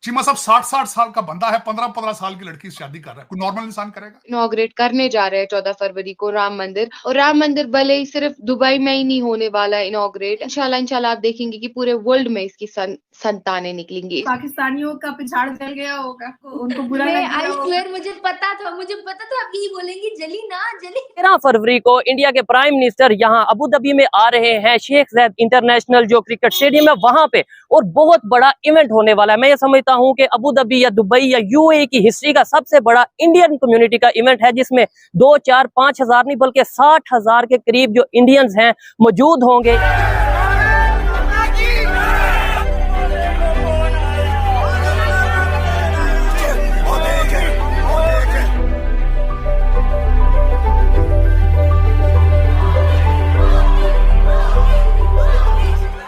चीमा साहब 60-60 साल का बंदा है, 15-15 साल की लड़की से शादी कर रहा है। कोई नॉर्मल इंसान करेगा? इनॉग्रेट करने जा रहे हैं 14 फरवरी को राम मंदिर, और राम मंदिर भले ही सिर्फ दुबई में ही नहीं होने वाला है इनॉग्रेट, इंशाल्लाह आप देखेंगे कि पूरे वर्ल्ड में इसकी संतानें निकलेंगी। पाकिस्तानियों का पिछाड़ जल गया होगा, उनको बुरा लग गया आई होगा। स्वेयर मुझे पता था आप यही बोलेंगी, जली ना जली। 13 फरवरी को इंडिया के प्राइम मिनिस्टर यहाँ अबू धाबी में आ रहे हैं, शेख ज़ायद इंटरनेशनल जो क्रिकेट स्टेडियम है वहां पे, और बहुत बड़ा इवेंट होने वाला है। मैं ये समझता हूँ कि अबू धाबी या दुबई या यूएई की हिस्ट्री का सबसे बड़ा इंडियन कम्युनिटी का इवेंट है, जिसमें 2, 4, 5 हजार नहीं बल्कि 60,000 के करीब जो इंडियंस हैं मौजूद होंगे।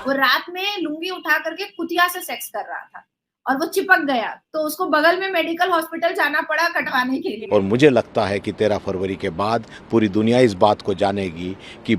वो रात में लुंगी उठा करके कुतिया से सेक्स कर रहा था और वो चिपक गया, तो उसको बगल में मेडिकल हॉस्पिटल जाना पड़ा कटवाने के लिए। और मुझे लगता है कि 13 फरवरी के बाद पूरी दुनिया इस बात को जानेगी कि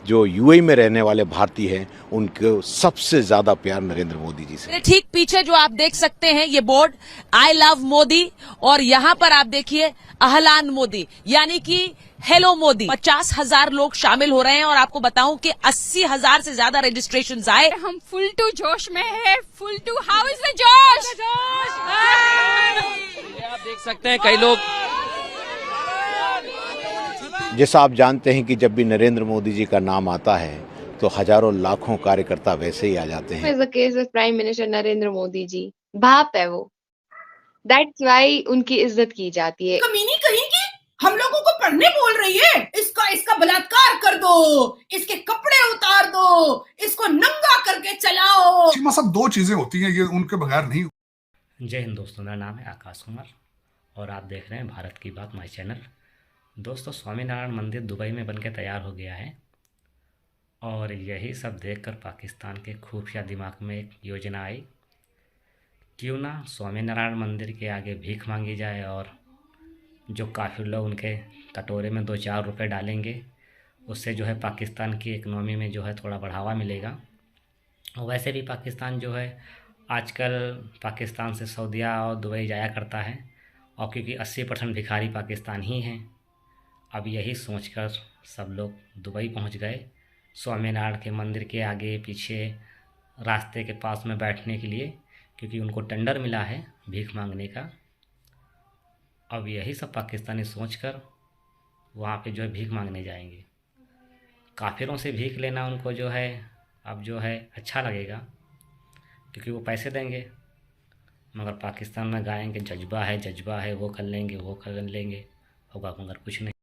जो यूएई में रहने वाले भारतीय हैं उनको सबसे ज्यादा प्यार नरेंद्र मोदी जी से। ठीक पीछे जो आप देख सकते हैं ये बोर्ड आई लव मोदी, और यहाँ पर आप देखिए अहलान मोदी यानी कि हेलो मोदी। 50,000 लोग शामिल हो रहे हैं और आपको बताऊं कि 80,000 से ज्यादा रजिस्ट्रेशन आए। हम फुल टू जोश में है, full to how is the josh. आप देख सकते हैं कई लोग, जैसा आप जानते हैं कि जब भी नरेंद्र मोदी जी का नाम आता है तो हजारों लाखों कार्यकर्ता वैसे ही आ जाते हैं। Is the case with prime minister Narendra Modi ji, बाप है वो, दैट्स वाई उनकी इज्जत की जाती है। कमीनी कहीं की हम लोगों को पढ़ने बोल रही है, इसका बलात्कार कर दो, इसके कपड़े उतार दो, इसको नंगा करके चलाओ। चीमा साहब 2 चीजें होती हैं, ये उनके बगैर नहीं। जय हिंद दोस्तों, मेरा नाम है आकाश कुमार और आप देख रहे हैं भारत की बात माई चैनल। दोस्तों, स्वामीनारायण मंदिर दुबई में बनकर तैयार हो गया है और यही सब देखकर पाकिस्तान के खुफिया दिमाग में एक योजना आई, क्यों ना स्वामीनारायण मंदिर के आगे भीख मांगी जाए और जो काफ़ी लोग उनके कटोरे में 2-4 रुपए डालेंगे, उससे जो है पाकिस्तान की इकनॉमी में जो है थोड़ा बढ़ावा मिलेगा। और वैसे भी पाकिस्तान जो है आजकल पाकिस्तान से सऊदीया और दुबई जाया करता है, और क्योंकि 80% भिखारी पाकिस्तान ही हैं, अब यही सोचकर सब लोग दुबई पहुंच गए स्वामीनारायण के मंदिर के आगे पीछे रास्ते के पास में बैठने के लिए, क्योंकि उनको टेंडर मिला है भीख मांगने का। अब यही सब पाकिस्तानी सोचकर वहाँ पे जो है भीख मांगने जाएंगे। काफिरों से भीख लेना उनको जो है अब जो है अच्छा लगेगा, क्योंकि वो पैसे देंगे, मगर पाकिस्तान में गाएंगे जज्बा है, वो कर लेंगे, होगा मगर कुछ नहीं।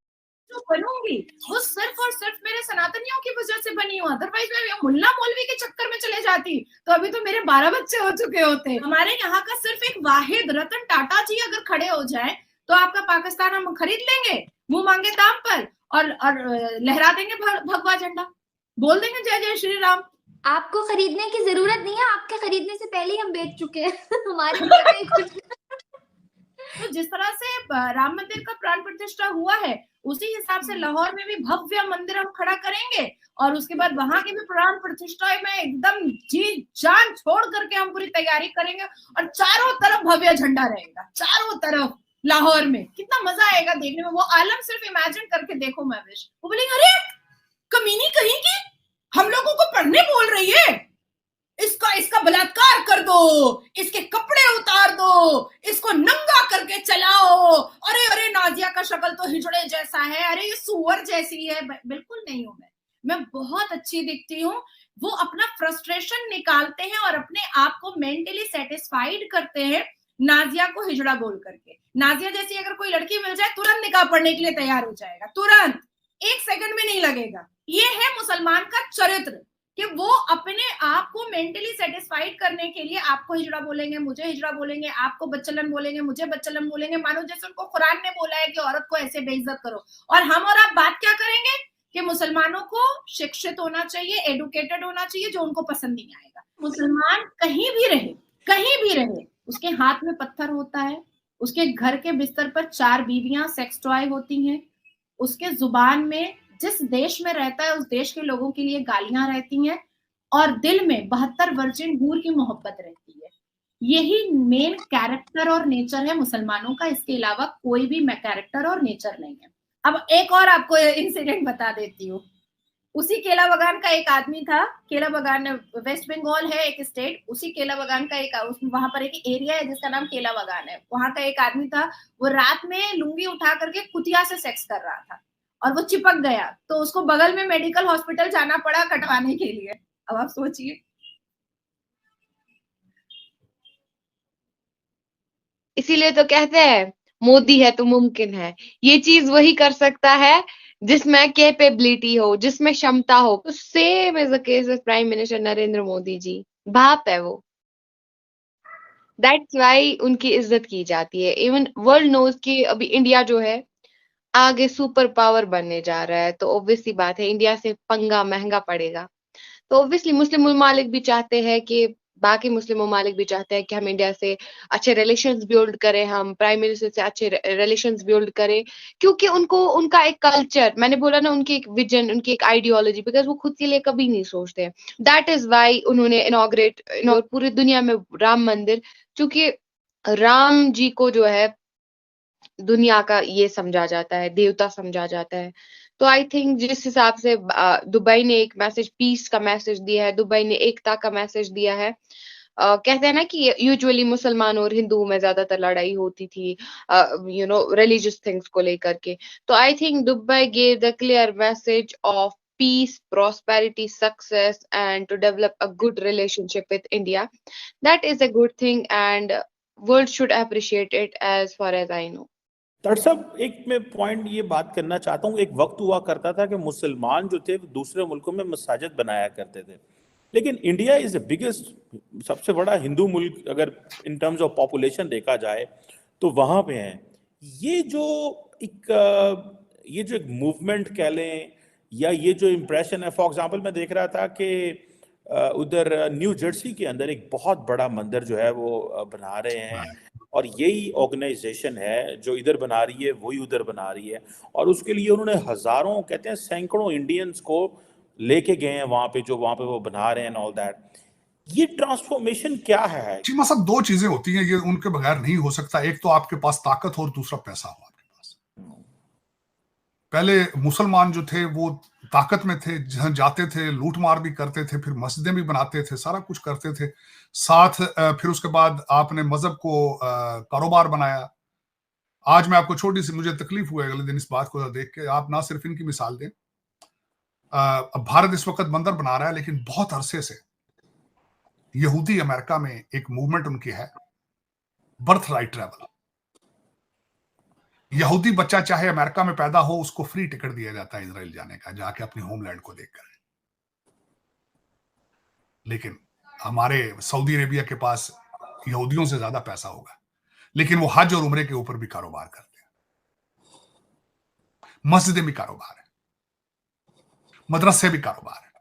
जो बनूंगी वो सिर्फ और सिर्फ मेरे सनातनियों की वजह से बनी हूँ, अदरवाइज मैं मुल्ला मौलवी के चक्कर में चले जाती तो अभी तो मेरे 12 बच्चे हो चुके होते। हमारे यहाँ का सिर्फ एक वाहिद रतन टाटा जी अगर खड़े हो जाए तो आपका पाकिस्तान हम खरीद लेंगे मुंह मांगे दाम पर, और लहरा देंगे भगवा झंडा, बोल देंगे जय जय श्री राम। आपको खरीदने की जरूरत नहीं है, आपके खरीदने से पहले ही हम बेच चुके हैं। हमारे कुछ तो जिस तरह से राम मंदिर का प्राण प्रतिष्ठा हुआ है उसी हिसाब से लाहौर में भी भव्य मंदिर हम खड़ा करेंगे, और उसके बाद वहां की भी प्राण प्रतिष्ठा में एकदम जी जान छोड़ करके हम पूरी तैयारी करेंगे, और चारों तरफ भव्य झंडा रहेगा, चारों तरफ लाहौर में। कितना मजा आएगा देखने में, वो आलम सिर्फ इमेजिन करके देखो महविश। वो बोलेंगे अरे कमीनी कहीं की हम लोगों को पढ़ने बोल रही है, इसका बलात्कार कर दो, इसके कपड़े उतार दो, इसको नंगा करके चलाओ। अरे नाजिया का शक्ल तो हिजड़े जैसा है, अरे ये सुअर जैसी है। बिल्कुल नहीं हूं मैं बहुत अच्छी दिखती हूँ। वो अपना फ्रस्ट्रेशन निकालते हैं और अपने आप को मेंटली सेटिस्फाइड करते हैं नाजिया को हिजड़ा बोल करके। नाजिया जैसी अगर कोई लड़की मिल जाए तुरंत निकाह पढ़ने के लिए तैयार हो जाएगा, तुरंत, 1 सेकंड भी नहीं लगेगा। ये है मुसलमान का चरित्र कि वो अपने आप को मेंटली सेटिस्फाइड करने के लिए आपको हिजड़ा बोलेंगे, मुझे हिजड़ा बोलेंगे, आपको बच्चलन बोलेंगे, मुझे बच्चलन बोलेंगे, मानो जैसे उनको कुरान ने बोला है कि औरत को ऐसे बेइज्जत करो। और हम और आप बात क्या करेंगे कि मुसलमानों को शिक्षित होना चाहिए, एडुकेटेड होना चाहिए, जो उनको पसंद नहीं आएगा। मुसलमान कहीं भी रहे, उसके हाथ में पत्थर होता है, उसके घर के बिस्तर पर 4 बीवियां सेक्स टॉय होती हैं, उसके जुबान में जिस देश में रहता है उस देश के लोगों के लिए गालियां रहती हैं, और दिल में 72 वर्जिन हूर की मोहब्बत रहती है। यही मेन कैरेक्टर और नेचर है मुसलमानों का, इसके अलावा कोई भी कैरेक्टर और नेचर नहीं है। अब एक और आपको इंसिडेंट बता देती हूँ। उसी केला बागान का एक आदमी था, केला बागान वेस्ट बंगाल है एक स्टेट, उसी केला बागान का एक वहां पर एक एरिया है जिसका नाम केला बागान है। वहां का एक आदमी था, वो रात में लुंगी उठा करके कुतिया से सेक्स कर रहा था और वो चिपक गया, तो उसको बगल में मेडिकल हॉस्पिटल जाना पड़ा कटवाने के लिए। अब आप सोचिए। इसीलिए तो कहते हैं मोदी है तो मुमकिन है। ये चीज वही कर सकता है जिसमें कैपेबिलिटी हो, जिसमें क्षमता हो। तो same is the case with prime minister Narendra Modi ji. बाप है वो, दैट्स वाई उनकी इज्जत की जाती है। इवन वर्ल्ड नोज कि अभी इंडिया जो है आगे सुपर पावर बनने जा रहा है, तो ऑब्वियसली बात है इंडिया से पंगा महंगा पड़ेगा। तो ऑब्वियसली मुस्लिम ममालिक भी चाहते हैं कि बाकी मुस्लिम ममालिक भी चाहते हैं कि हम इंडिया से अच्छे रिलेशंस बिल्ड करें, हम प्राइम मिनिस्टर से अच्छे रिलेशंस बिल्ड करें, क्योंकि उनको उनका एक कल्चर, मैंने बोला ना, उनकी एक विजन, उनकी एक आइडियोलॉजी, बिकॉज वो खुद के लिए कभी नहीं सोचते। दैट इज वाई उन्होंने इनॉग्रेट पूरी दुनिया में राम मंदिर, क्योंकि राम जी को जो है दुनिया का ये समझा जाता है, देवता समझा जाता है। तो आई थिंक जिस हिसाब से दुबई ने एक मैसेज, पीस का मैसेज दिया है, दुबई ने एकता का मैसेज दिया है। कहते हैं ना कि यूजुअली मुसलमान और हिंदुओं में ज्यादातर लड़ाई होती थी रिलीजियस थिंग्स को लेकर के। तो I think Dubai gave the clear message of peace, prosperity, success, and to develop a good relationship with India. That is a good thing, and world should appreciate it as far as I know. Doctor साहब, एक मैं point ये बात करना चाहता हूँ। एक वक्त हुआ करता था कि मुसलमान जो थे दूसरे मुल्कों में मसाजिद बनाया करते थे, लेकिन इंडिया इज द बिगेस्ट, सबसे बड़ा हिंदू मुल्क अगर इन टर्म्स ऑफ पॉपुलेशन देखा जाए तो वहाँ पे है। ये जो एक मूवमेंट कह लें, या ये जो इम्प्रेशन है, फॉर एग्जांपल मैं देख रहा था कि उधर न्यू जर्सी के अंदर एक बहुत बड़ा मंदिर जो है वो बना रहे हैं, और यही ऑर्गेनाइजेशन है जो इधर बना रही है वही उधर बना रही है, और उसके लिए उन्होंने हजारों, कहते हैं सैकड़ों इंडियंस को लेके गए हैं वहां पे, जो वहां पे वो बना रहे हैं ऑल दैट। ये ट्रांसफॉर्मेशन क्या है? जी मतलब दो चीजें होती हैं, ये उनके बगैर नहीं हो सकता। एक तो आपके पास ताकत और दूसरा पैसा हो आपके पास। पहले मुसलमान जो थे वो ताकत में थे, जहां जाते थे लूट मार भी करते थे, फिर मस्जिदें भी बनाते थे, सारा कुछ करते थे साथ। फिर उसके बाद आपने मजहब को कारोबार बनाया। आज मैं आपको छोटी सी, मुझे तकलीफ हुआ अगले दिन इस बात को देख के, आप ना सिर्फ इनकी मिसाल दें, अब भारत इस वक्त बंदर बना रहा है, लेकिन बहुत अरसे से यहूदी अमेरिका में एक मूवमेंट उनकी है, बर्थ राइट ट्रैवल। यहूदी बच्चा चाहे अमेरिका में पैदा हो, उसको फ्री टिकट दिया जाता है इजराइल जाने का, जाके अपनी होमलैंड को देखकर। लेकिन हमारे सऊदी अरेबिया के पास यहूदियों से ज्यादा पैसा होगा, लेकिन वो हज और उम्रे के ऊपर भी कारोबार करते हैं, मस्जिदें भी कारोबार है, मदरसे भी कारोबार है।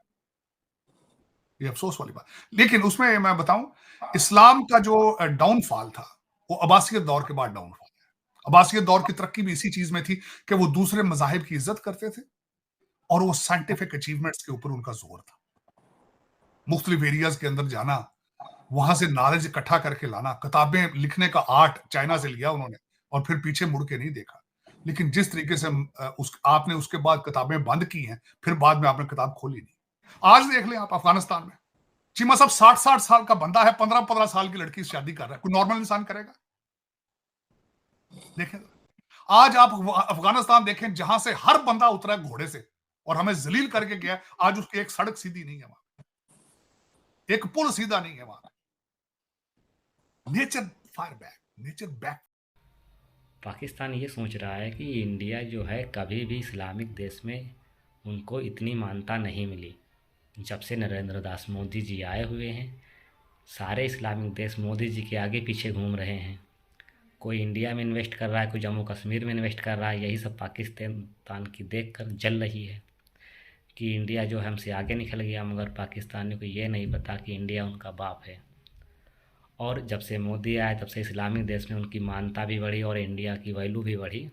ये अफसोस वाली बात। लेकिन उसमें मैं बताऊं, इस्लाम का जो डाउनफॉल था वो अब्बासियत दौर के बाद डाउनफॉल है। अब्बासियत दौर की तरक्की भी इसी चीज में थी कि वो दूसरे मजाहिब की इज्जत करते थे और वो साइंटिफिक अचीवमेंट्स के ऊपर उनका जोर था। मुख्तलिफ एरियाज के अंदर जाना, वहां से नॉलेज इकट्ठा करके लाना, किताबें लिखने का आर्ट चाइना से लिया उन्होंने और फिर पीछे मुड़ के नहीं देखा। लेकिन जिस तरीके से आपने उसके बाद किताबें बंद की हैं, फिर बाद में आपने किताब खोली नहीं। आज देख लें आप अफगानिस्तान में, चीमा साहब 60-60 साल का बंदा है, 15-15 साल की लड़की से शादी कर रहा है। कोई नॉर्मल इंसान करेगा? देखें आज आप अफगानिस्तान देखें, जहां से हर बंदा उतरा घोड़े से और हमें जलील करके गया, आज उसकी एक सड़क सीधी नहीं है, वहां एक पुल सीधा नहीं है। वहां nature fire back, nature back. Pakistan ये सोच रहा है कि इंडिया जो है कभी भी इस्लामिक देश में उनको इतनी मान्यता नहीं मिली। जब से नरेंद्र दास मोदी जी आए हुए हैं, सारे इस्लामिक देश मोदी जी के आगे पीछे घूम रहे हैं। कोई इंडिया में इन्वेस्ट कर रहा है, कोई जम्मू कश्मीर में इन्वेस्ट कर रहा है। यही सब पाकिस्तान की देखकर जल रही है कि इंडिया जो है हमसे आगे निकल गया, मगर पाकिस्तान को ये नहीं पता कि इंडिया उनका बाप है। और जब से मोदी आए तब से इस्लामिक देश में उनकी मान्यता भी बढ़ी और इंडिया की वैल्यू भी बढ़ी।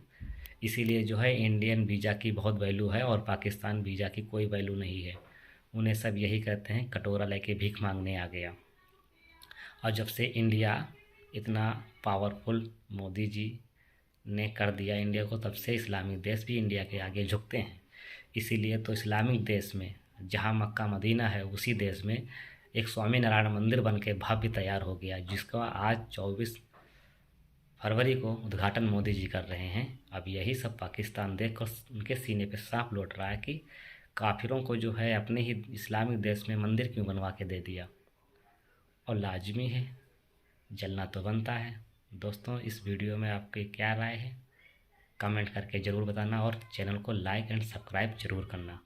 इसीलिए जो है इंडियन वीज़ा की बहुत वैल्यू है और पाकिस्तान वीज़ा की कोई वैल्यू नहीं है। उन्हें सब यही कहते हैं, कटोरा लेके भीख मांगने आ गया। और जब से इंडिया इतना पावरफुल मोदी जी ने कर दिया इंडिया को, तब से इस्लामिक देश भी इंडिया के आगे झुकते हैं। इसीलिए तो इस्लामिक देश में जहाँ मक्का मदीना है, उसी देश में एक स्वामीनारायण मंदिर बन के भव्य तैयार हो गया, जिसका आज 24 फरवरी को उद्घाटन मोदी जी कर रहे हैं। अब यही सब पाकिस्तान देखकर उनके सीने पे सांप लौट रहा है कि काफिरों को जो है अपने ही इस्लामिक देश में मंदिर क्यों बनवा के दे दिया। और लाजमी है, जलना तो बनता है। दोस्तों, इस वीडियो में आपकी क्या राय है, कमेंट करके ज़रूर बताना और चैनल को लाइक एंड सब्सक्राइब ज़रूर करना।